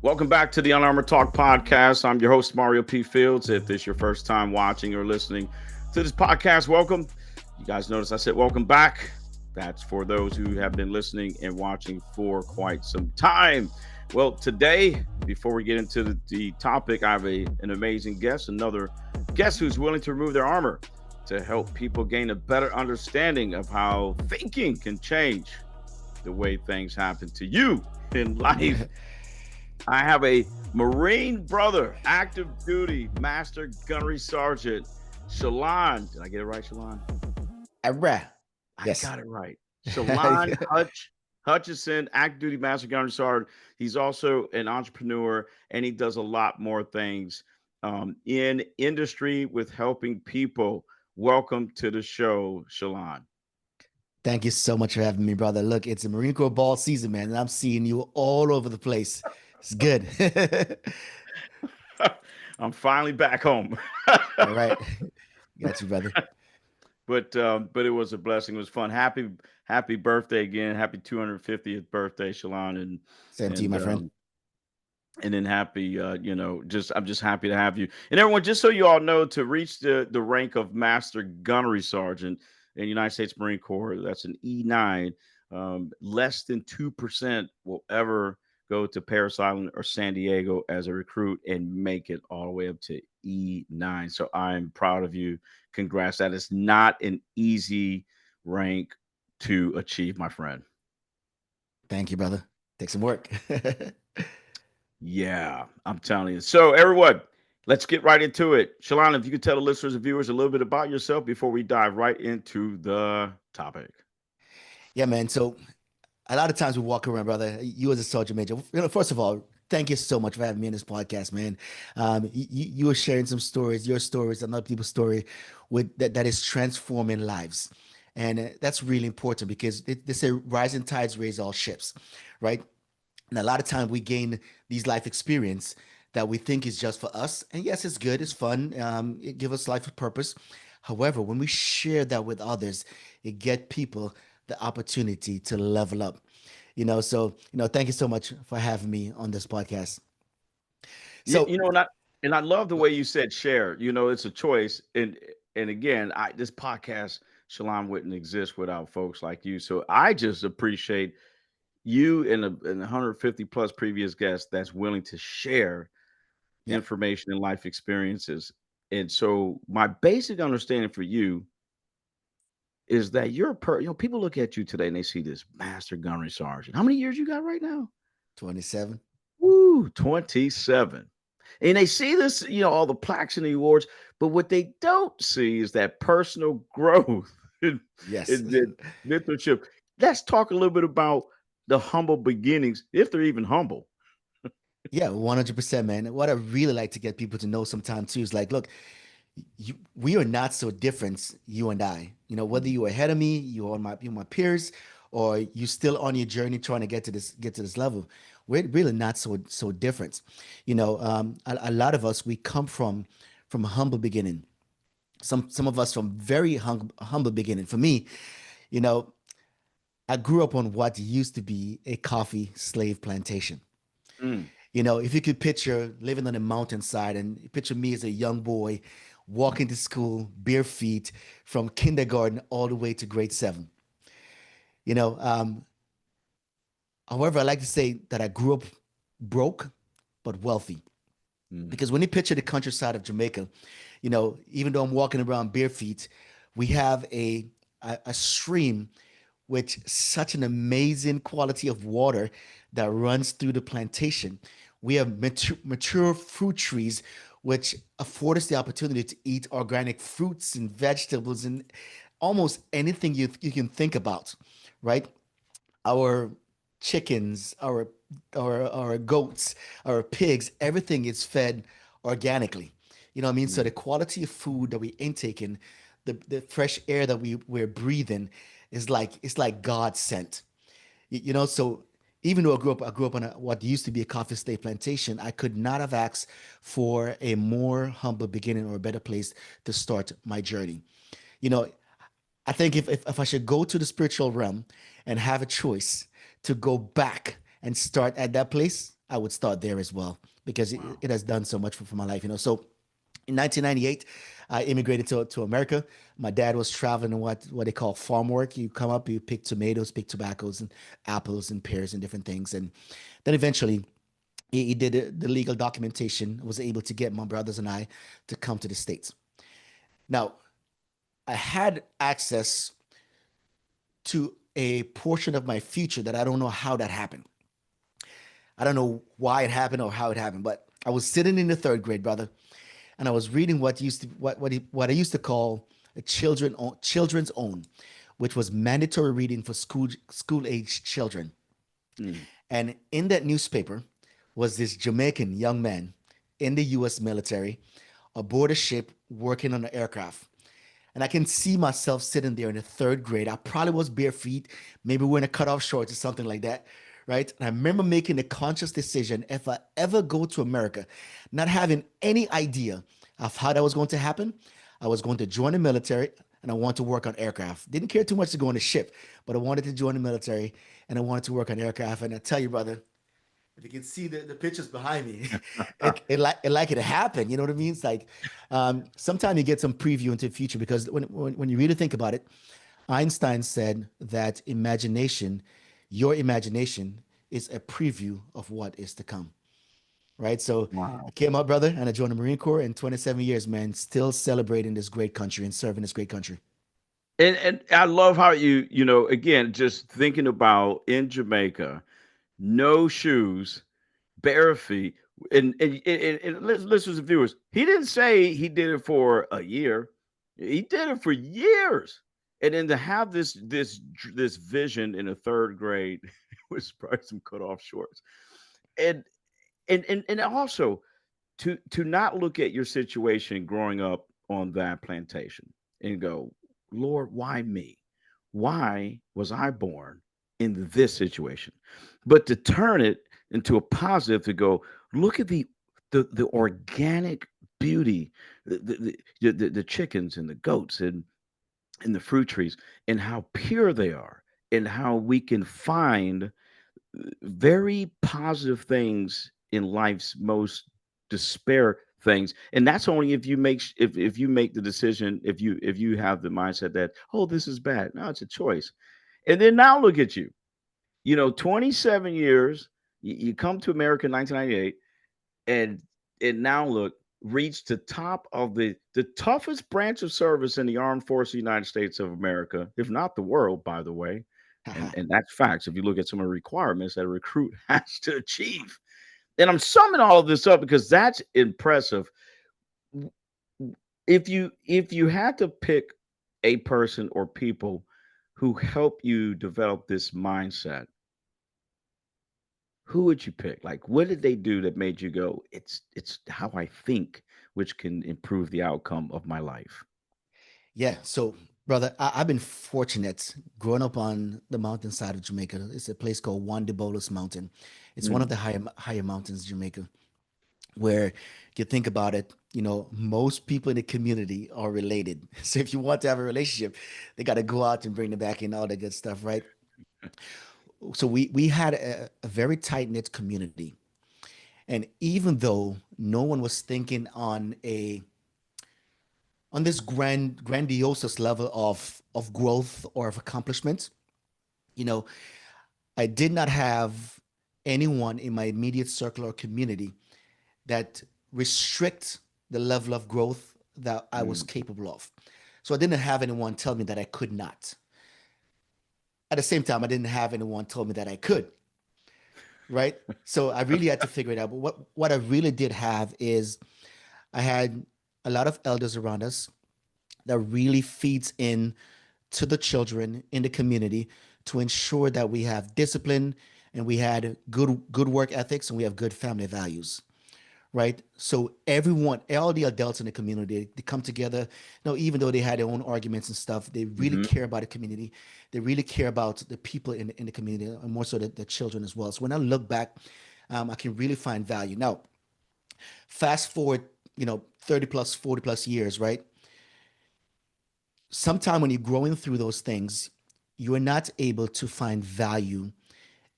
Welcome back to the Unarmored Talk podcast. I'm your host, Mario P. Fields. If this is your first time watching or listening to this podcast, welcome. You guys notice I said welcome back. That's for those who have been listening and watching for quite some time. Well, today, before we get into the topic, I have an amazing guest, another guest who's willing to remove their armor to help people gain a better understanding of how thinking can change the way things happen to you in life. I have a Marine brother, active duty Master Gunnery Sergeant Shelon. Did I get it right, Shelon? I Yes. got it right. Shelon Hutchison, active duty Master Gunnery Sergeant. He's also an entrepreneur, and he does a lot more things in industry with helping people. Welcome to the show, Shelon. Thank you so much for having me, brother. Look, it's a Marine Corps ball season, man, and I'm seeing you all over the place. It's good. I'm finally back home. All right. Got you, brother. But it was a blessing. It was fun. Happy birthday again. Happy 250th birthday, Shalon, Same to you, and my friend. um and then happy just I'm just happy to have you. And everyone, just so you all know, to reach the rank of Master Gunnery Sergeant in the United States Marine Corps, that's an E9. Less than 2% will ever go to Paris Island or San Diego as a recruit and make it all the way up to E9. So I'm proud of you. Congrats. That is not an easy rank to achieve, my friend. Thank you, brother. Take some work. Yeah, I'm telling you. So, everyone, let's get right into it. Shalana, if you could tell the listeners and viewers a little bit about yourself before we dive right into the topic. Yeah, man. So a lot of times we walk around, brother. You as a sergeant major, first of all, thank you so much for having me on this podcast, man. You were sharing some stories, your stories, and other people's story, with that is transforming lives, and that's really important because they say rising tides raise all ships, right? And a lot of time we gain these life experience that we think is just for us, and yes, it's good, it's fun, it gives us life purpose. However, when we share that with others, it get people the opportunity to level up. So thank you so much for having me on this podcast. You, So you know, and I love the way you said share. It's a choice, and again, this podcast, Shalom, wouldn't exist without folks like you. So I just appreciate you and 150 plus previous guests that's willing to share yep. information and life experiences. And so my basic understanding for you is that people look at you today and they see this Master Gunnery Sergeant. How many years you got right now? 27. Woo, 27. And they see this, all the plaques and the awards, but what they don't see is that personal growth and, Yes. and that mentorship. Let's talk a little bit about the humble beginnings, if they're even humble. Yeah, 100%, man. What I really like to get people to know sometimes too is like, look, we are not so different, you and I. Whether Mm. you're ahead of me, you're my peers, or you still on your journey trying to get to this level. We're really not so different. A lot of us we come from a humble beginning. Some of us from very humble beginning. For me, you know, I grew up on what used to be a coffee slave plantation. Mm. If you could picture living on a mountainside and picture me as a young boy walking to school bare feet from kindergarten all the way to grade seven. You know, um, However, I like to say that I grew up broke but wealthy Mm. because when you picture the countryside of Jamaica, even though I'm walking around bare feet, we have a stream with such an amazing quality of water that runs through the plantation. We have mature fruit trees, which afford us the opportunity to eat organic fruits and vegetables and almost anything you can think about, right? Our chickens, our goats, our pigs, everything is fed organically. You know what I mean? So the Mm. quality of food that we intake and the fresh air that we're breathing is like it's like God sent. So even though I grew up on what used to be a coffee estate plantation, I could not have asked for a more humble beginning or a better place to start my journey. You know, I think if I should go to the spiritual realm and have a choice to go back and start at that place, I would start there as well because Wow. it has done so much for my life. So in 1998, I immigrated to America. My dad was traveling in what they call farm work. You come up, you pick tomatoes, pick tobaccos, and apples and pears and different things. And then eventually, he did the legal documentation, was able to get my brothers and I to come to the States. Now, I had access to a portion of my future that I don't know how that happened. I don't know why it happened or how it happened, but I was sitting in the third grade, brother, and I was reading what I used to call a children's own, which was mandatory reading for school age children. Mm. And in that newspaper was this Jamaican young man in the U.S. military aboard a ship working on an aircraft. And I can see myself sitting there in the third grade. I probably was bare feet, maybe wearing a cutoff shorts or something like that, right? And I remember making the conscious decision if I ever go to America, not having any idea of how that was going to happen, I was going to join the military and I wanted to work on aircraft. Didn't care too much to go on a ship, but I wanted to join the military and I wanted to work on aircraft. And I tell you, brother, if you can see the pictures behind me, it happened. You know what I mean? It's like sometimes you get some preview into the future because when you really think about it, Einstein said that your imagination, is a preview of what is to come. Right. So I Wow. came up, brother, and I joined the Marine Corps in 27 years, man, still celebrating this great country and serving this great country. And I love how again, just thinking about in Jamaica, no shoes, bare feet, and listeners and viewers, he didn't say he did it for a year. He did it for years. And then to have this vision in the third grade was probably some cut off shorts. And and also to not look at your situation growing up on that plantation and go, Lord, why me? Why was I born in this situation? But to turn it into a positive, to go, look at the organic beauty, the chickens and the goats and the fruit trees, and how pure they are, and how we can find very positive things in life's most despair things. And that's only if you if you make the decision, if you have the mindset that, oh, this is bad. No, it's a choice. And then now look at you, 27 years, you come to America in 1998, and now look, reached the top of the toughest branch of service in the armed force of the United States of America, if not the world, by the way. And that's facts. If you look at some of the requirements that a recruit has to achieve. And I'm summing all of this up because that's impressive. If you had to pick a person or people who help you develop this mindset, who would you pick? Like, what did they do that made you go, it's how I think, which can improve the outcome of my life? Yeah. So, brother, I've been fortunate growing up on the mountainside of Jamaica. It's a place called Juan de Bolos Mountain. It's one of Mm, the higher mountains in Jamaica, where you think about it, most people in the community are related. So if you want to have a relationship, they got to go out and bring them back in, all that good stuff, right? So we had a very tight knit community, and even though no one was thinking on this grandiose level of growth or of accomplishment, you know, I did not have anyone in my immediate circle or community that restrict the level of growth that I was mm. capable of. So I didn't have anyone tell me that I could not. At the same time, I didn't have anyone tell me that I could, right? So I really had to figure it out. But what I really did have is I had a lot of elders around us that really feeds in to the children in the community to ensure that we have discipline and we had good work ethics and we have good family values, right? So everyone, all the adults in the community, they come together. Even though they had their own arguments and stuff, they really Hmm. care about the community. They really care about the people in the community, and more so the children as well. So when I look back, I can really find value. Now, fast forward, 30 plus, 40 plus years, right? Sometime when you're growing through those things, you are not able to find value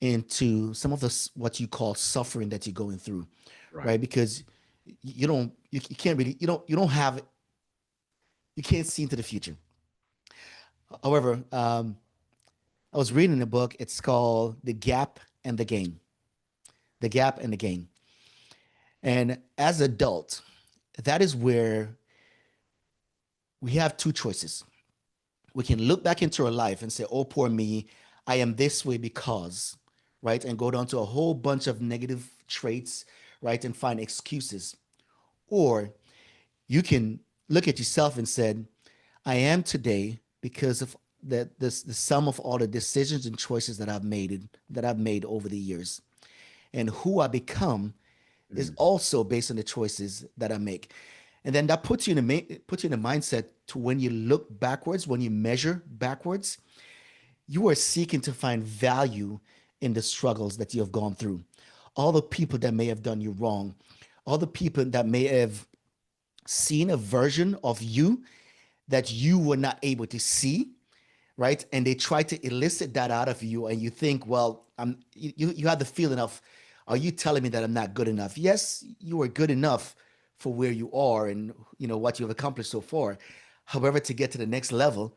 into some of what you call suffering that you're going through, Right. right? Because you can't really you don't have you can't see into the future. However, I was reading a book. It's called The Gap and the Gain. The Gap and the Gain. And as adult, that is where we have two choices. We can look back into our life and say, "Oh, poor me, I am this way because," right, and go down to a whole bunch of negative traits, right, and find excuses. Or you can look at yourself and said, "I am today because of the sum of all the decisions and choices that I've made over the years, and who I become is Mm. also based on the choices that I make." And then that puts you in a mindset to when you look backwards, when you measure backwards, you are seeking to find value in the struggles that you have gone through. All the people that may have done you wrong, all the people that may have seen a version of you that you were not able to see, right? And they try to elicit that out of you, and you think, well, you have the feeling of, are you telling me that I'm not good enough? Yes, you are good enough for where you are and what you've accomplished so far. However, to get to the next level,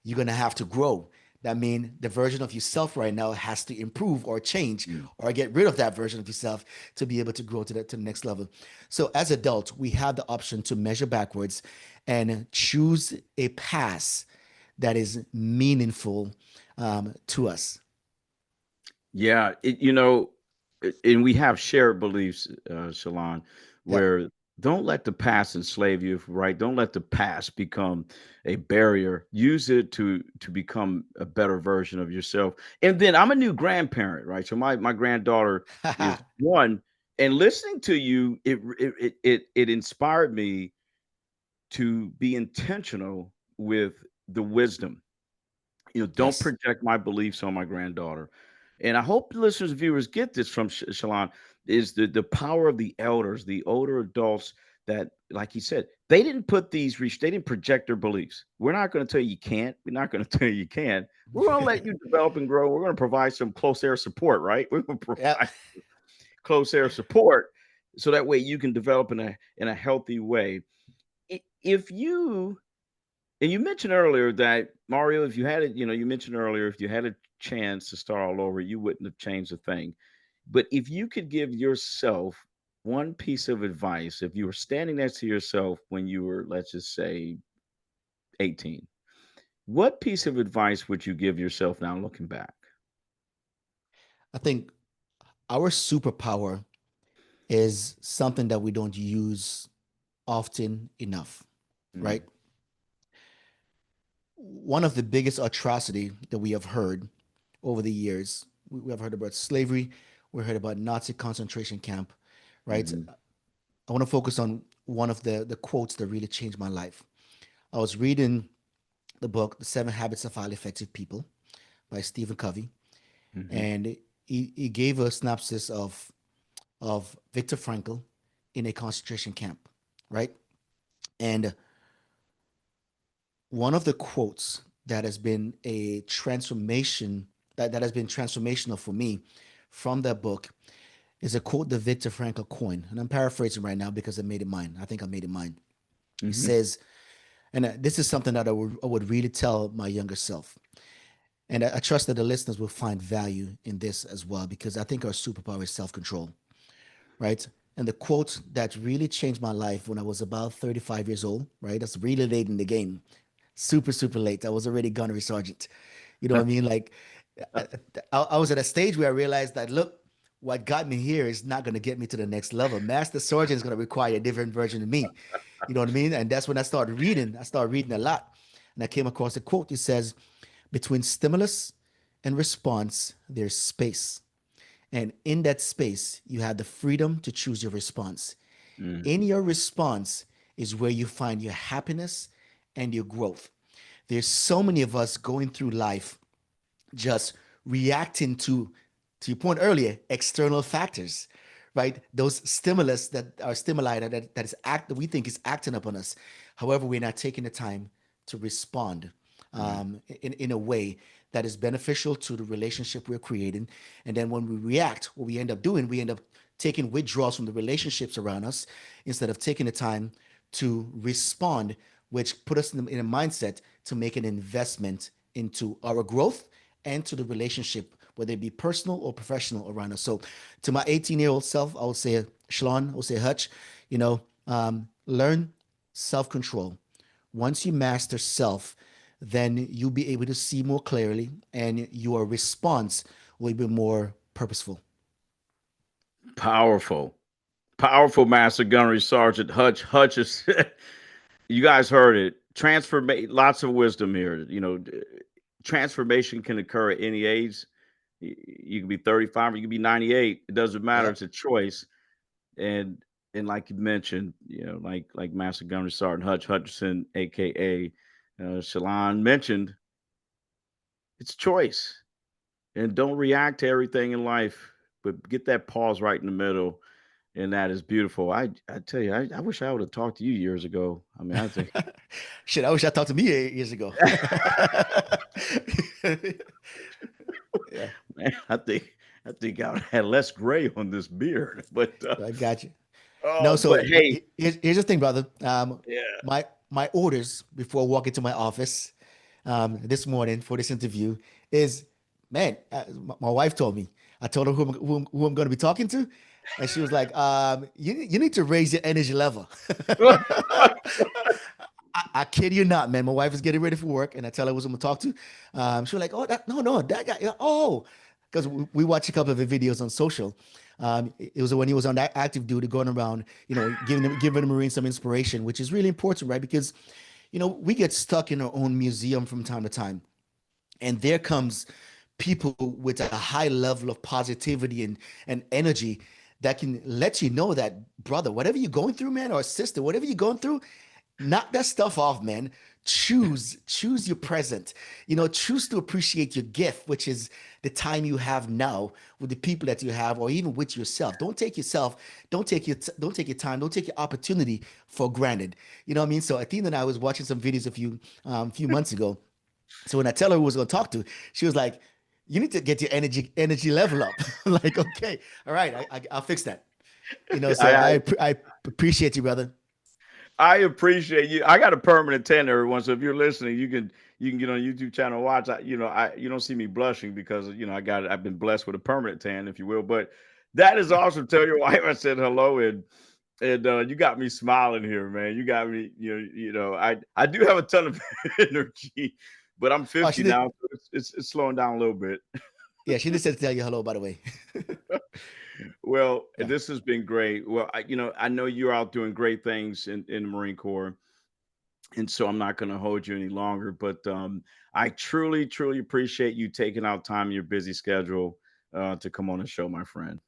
you're gonna have to grow. That means the version of yourself right now has to improve or change Mm. or get rid of that version of yourself to be able to grow to the next level. So as adults, we have the option to measure backwards and choose a path that is meaningful to us. Yeah, and we have shared beliefs, Shalon, Yep. where don't let the past enslave you, right? Don't let the past become a barrier. Use it to become a better version of yourself. And then I'm a new grandparent, right? So my granddaughter is one, and listening to you, it inspired me to be intentional with the wisdom. Don't Yes. project my beliefs on my granddaughter. And I hope the listeners and viewers get this from Shalon, is the power of the elders, the older adults that, like he said, they didn't put they didn't project their beliefs. We're not going to tell you can't. We're not going to tell you can. We're going to let you develop and grow. We're going to provide some close air support, right? We're going to Yep. provide close air support so that way you can develop in a healthy way. If you and you mentioned earlier that Mario, if you had it, you mentioned earlier if you had a chance to start all over, you wouldn't have changed a thing. But if you could give yourself one piece of advice, if you were standing next to yourself when you were, let's just say, 18, what piece of advice would you give yourself now looking back? I think our superpower is something that we don't use often enough, right? Mm, One of the biggest atrocity that we have heard over the years, we have heard about slavery, we heard about Nazi concentration camp, right? mhm, I want to focus on one of the quotes that really changed my life. I was reading the book, The Seven Habits of Highly Effective People by Stephen Covey, mhm, and he gave a synopsis of Viktor Frankl in a concentration camp, right? And one of the quotes that has been a transformation that has been transformational for me from that book is a quote that Viktor Frankl coined. And I'm paraphrasing right now because I made it mine. I think I made it mine. It mhm. says, and this is something that I would really tell my younger self. And I trust that the listeners will find value in this as well, because I think our superpower is self control, right? And the quote that really changed my life when I was about 35 years old, right? That's really late in the game. Super, super late. I was already gunnery sergeant. You know what I mean? Like, I was at a stage where I realized that, look, what got me here is not going to get me to the next level. Master sergeant is going to require a different version of me. You know what I mean? And that's when I started reading. I started reading a lot. And I came across a quote. It says, between stimulus and response, there's space. And in that space, you have the freedom to choose your response. Mm. In your response is where you find your happiness and your growth. There's so many of us going through life just reacting to your point earlier, external factors, right? Those stimulus that are stimuli that we think is acting upon us. However, we're not taking the time to respond Right. in a way that is beneficial to the relationship we're creating. And then when we react, what we end up doing, we end up taking withdrawals from the relationships around us instead of taking the time to respond, which put us in a mindset to make an investment into our growth and to the relationship, whether it be personal or professional around us. So to my 18-year-old self, I would say, Shalon, I would say, Hutch, learn self-control. Once you master self, then you'll be able to see more clearly and your response will be more purposeful. Powerful. Powerful Master Gunnery Sergeant Hutchison. You guys heard it. Transformation, lots of wisdom here. Transformation can occur at any age. You can be 35 or you can be 98. It doesn't matter. Yep. It's a choice. And like you mentioned, like Master Gunnery Sergeant Hutchison, aka Shalon mentioned, it's choice. And don't react to everything in life, but get that pause right in the middle. And that is beautiful. I tell you, I wish I would have talked to you years ago. I mean, I think Shit, I wish I talked to me 8 years ago. Yeah, man, I think I would have had less gray on this beard. But I got you. No, oh, so but hey, here's the thing, brother. yeah. My orders before I walk into my office this morning for this interview is, man, my wife told me. I told her who I'm going to be talking to, and she was like, you need to raise your energy level. I kid you not, man. My wife is getting ready for work, and I tell her who I'm gonna talk to. She was like, "Oh, no, that guy." Oh, because we watch a couple of the videos on social. It was when he was on that active duty, going around, giving the Marines some inspiration, which is really important, right? Because we get stuck in our own museum from time to time, and there comes people with a high level of positivity and energy that can let you know that, brother, whatever you're going through, man, or sister, whatever you're going through, knock that stuff off, man. Choose your present. Choose to appreciate your gift, which is the time you have now with the people that you have, or even with yourself. Don't take your time, don't take your opportunity for granted. You know what I mean? So Athena and I was watching some videos a few months ago. So when I tell her who I was going to talk to, she was like, "You need to get your energy level up." I'm like, okay, all right, I'll fix that. So I I appreciate you, brother. I appreciate you. I got a permanent tan, everyone. So if you're listening, you can get on YouTube channel and watch. You don't see me blushing because I've been blessed with a permanent tan, if you will. But that is awesome. Tell your wife I said hello, and you got me smiling here, man. You got me. I do have a ton of energy, but I'm Oh, 50 she did. now, so it's slowing down a little bit. Yeah, she did say to tell you hello, by the way. Well, Yeah. this has been great. Well, I know you're out doing great things in the Marine Corps, and so I'm not going to hold you any longer. But I truly, truly appreciate you taking out time in your busy schedule to come on the show, my friend.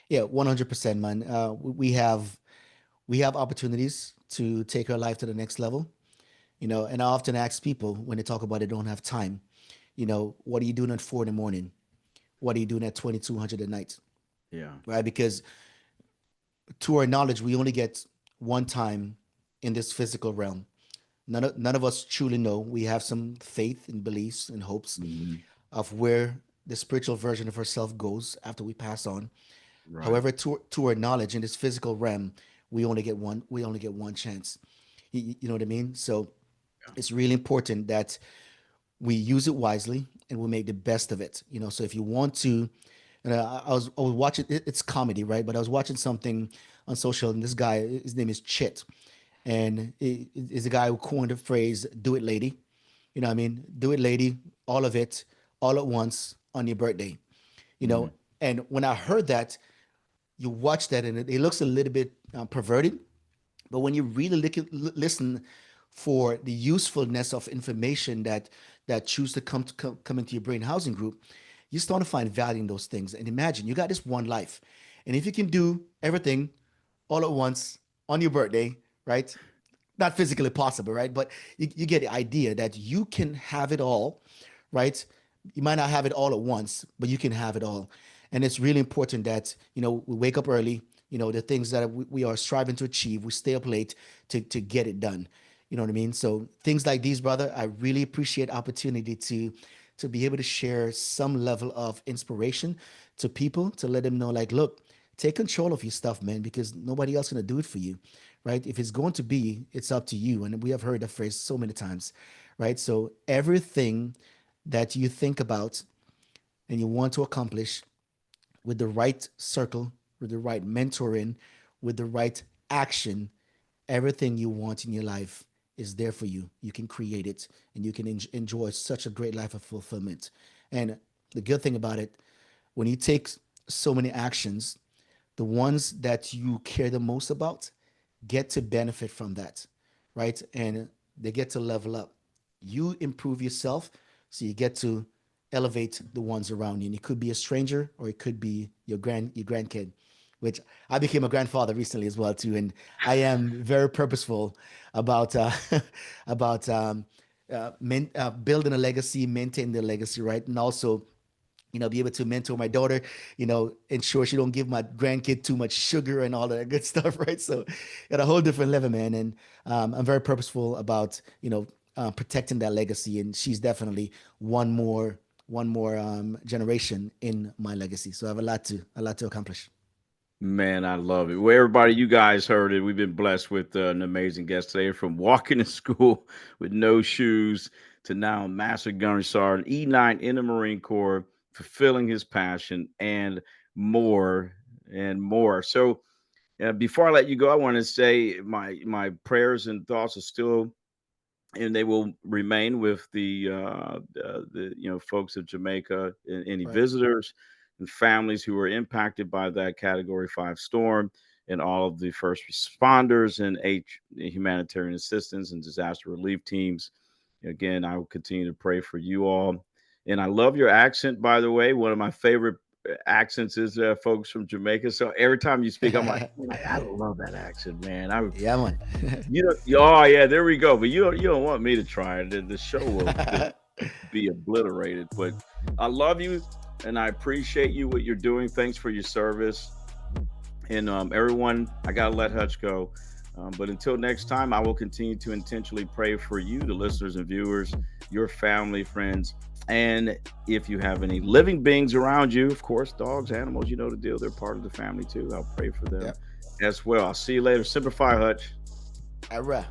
Yeah, 100%, man. We have opportunities to take our life to the next level. And I often ask people when they talk about they don't have time, what are you doing at 4 in the morning? What are you doing at 2200 at night? Yeah, Right? Because to our knowledge, we only get one time in this physical realm. None of us truly know. We have some faith and beliefs and hopes hmm, of where the spiritual version of ourselves goes after we pass on. right. However, to our knowledge, in this physical realm, we only get one. We only get one chance. You know what I mean? So Yeah. it's really important that we use it wisely and we make the best of it. So if you want to, I was watching. It's comedy, right? But I was watching something on social, and this guy, his name is Chit, and he is a guy who coined the phrase "Do it, lady." You know what I mean? Do it, lady. All of it, all at once on your birthday. You Hmm. know, and when I heard that, you watch that, and it looks a little bit perverted. But when you really listen for the usefulness of information that choose to come into your brain housing group, you start to find value in those things. And imagine you got this one life, and if you can do everything all at once on your birthday, right? Not physically possible, right? But you get the idea that you can have it all, right? You might not have it all at once, but you can have it all. And it's really important that, we wake up early, the things that we are striving to achieve, we stay up late to get it done. You know what I mean? So things like these, brother, I really appreciate opportunity to be able to share some level of inspiration to people, to let them know, like, look, take control of your stuff, man, because nobody else gonna do it for you, right? If it's going to be, it's up to you. And we have heard that phrase so many times, right? So everything that you think about and you want to accomplish with the right circle, with the right mentoring, with the right action, everything you want in your life is there for you. You can create it and you can enjoy such a great life of fulfillment. And the good thing about it, when you take so many actions, the ones that you care the most about get to benefit from that, right? And they get to level up. You improve yourself, so you get to elevate the ones around you. And it could be a stranger or it could be your grandkid, which I became a grandfather recently as well too. And I am very purposeful about about building a legacy, maintaining the legacy, right? And also, be able to mentor my daughter, ensure she don't give my grandkid too much sugar and all of that good stuff, right? So at a whole different level, man. And I'm very purposeful about, protecting that legacy. And she's definitely one more generation in my legacy. So I have a lot to accomplish. Man, I love it. Well, everybody, you guys heard it. We've been blessed with an amazing guest today, from walking to school with no shoes to now Master Gunnery Sergeant E9 in the Marine Corps, fulfilling his passion and more and more. So, before I let you go, I want to say my prayers and thoughts are still, and they will remain with the folks of Jamaica, and any Right. visitors and families who were impacted by that Category 5 storm, and all of the first responders and humanitarian assistance and disaster relief teams. Again, I will continue to pray for you all. And I love your accent, by the way. One of my favorite accents is folks from Jamaica. So every time you speak, I'm like, "Man, I love that accent, man. I Yeah, man. you know, oh yeah, there we go. But you don't want me to try it. The show will just be obliterated. But I love you, and I appreciate you, what you're doing. Thanks for your service. And everyone, I gotta let Hutch go. But until next time, I will continue to intentionally pray for you, the listeners and viewers, your family, friends, and if you have any living beings around you, of course, dogs, animals, you know the deal. They're part of the family too. I'll pray for them Yep. as well. I'll see you later. Simplify, Hutch. All right.